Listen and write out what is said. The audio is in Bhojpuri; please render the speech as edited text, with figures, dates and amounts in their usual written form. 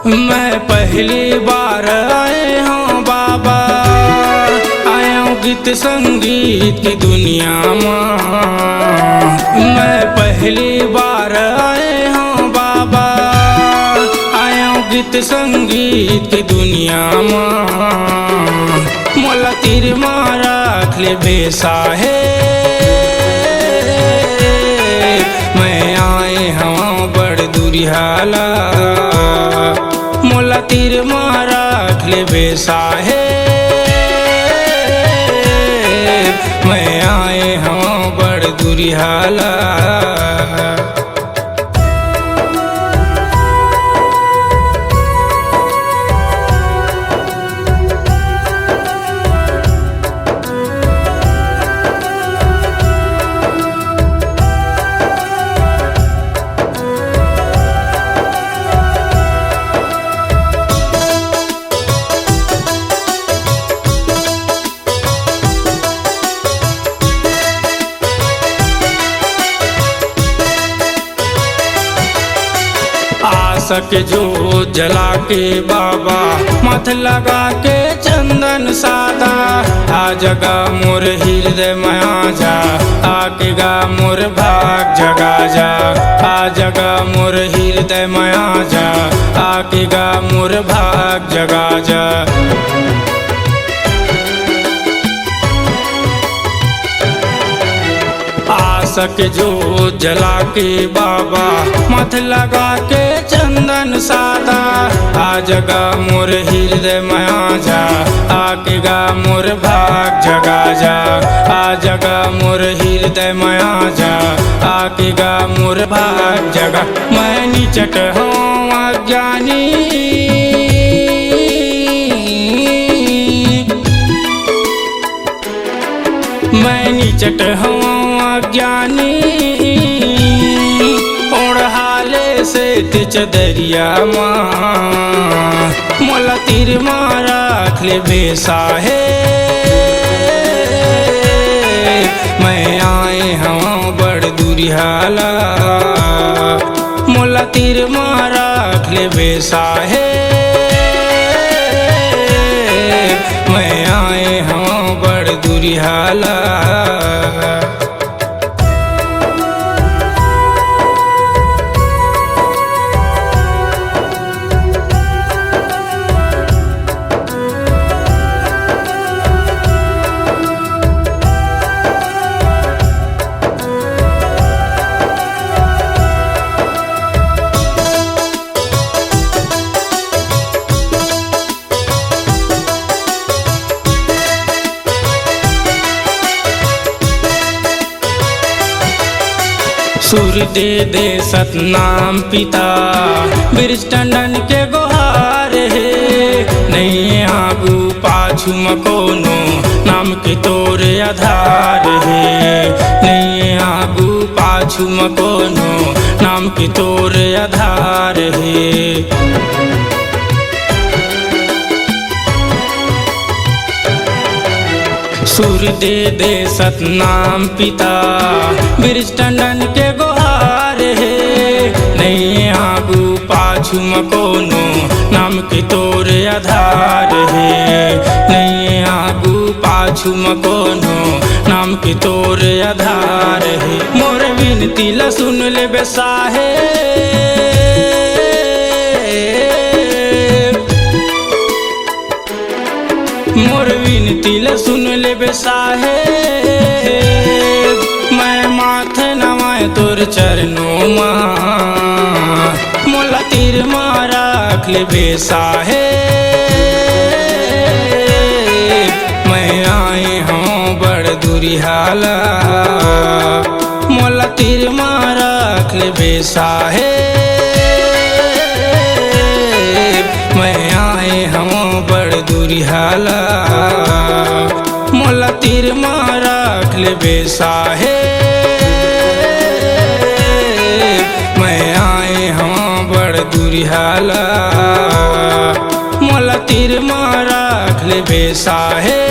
मैं पहली बार आए हूँ बाबा, आया हूँ गीत संगीत की दुनिया में। मैं पहली बार आए हूँ बाबा, आया हूँ गीत संगीत की दुनिया में। मोला तीर मारा खले बेसा है, मैं आए हूँ बड़ दुरिहाला। मोला तीर मारा खले बेसा है, मैं आए हूँ बड़ दुरिहाला। सके जो जला के बाबा, मथ लगा के चंदन सादा। आ जगा मोर हृदय में आ जा, आके गा मोर भाग जगा जा। आ जगा मोर हृदय में आ जा, आके गा मोर भाग जगा जा। सके जो जला के बाबा, मथ लगा के चंदन सादा। आ जगा मोर हृदय में आ जा, आके गा मोर भाग जगा जा। आ जगा मोर हृदय में आ जा, आके गा मोर भाग जगा। मैं निचट हूँ अज्ञानी, मैं निचट हूँ अज्ञानी। ओढ़ाले से तिच दरिया माँ, मोला तीर मारा खले बेसा है, मैं आए हूँ बड़ दुरिहाला। मोला तीर मारा खले बेसा है, मैं आए हूँ बड़ दुरिहाला। सुर दे दे सतनाम पिता, बिरज टंडन के गोहार है। नहीं आगू पाछू मकोनो, नाम के तोरे आधार है। नहीं आगू पाछू मकोनो, नाम के तोरे आधार है। सुर दे दे सतनाम पिता, बिरज टंडन के गोहार है। नहीं आगू पाछू मकोनो, नाम के तोरे आधार है। नहीं आगू पाछू मकोनो, नाम के तोरे आधार है। मोर विनती ला सुन ले बेसा है, मोर विनती ला सुन ले बेसा है। मैं माथे नवाए तोर चरणों माँ, मोला तीर मारा खले बेसा है, मैं आए हूँ बड़ दुरिहाला। मोला तीर मारा खले बेसा है, मैं आए हूँ बड़ दुरिहाला। मोला तीर मारा खले बेसा है, मैं आए हूँ बड़ दुरिहाला। मोला तीर मारा खले बेसा है,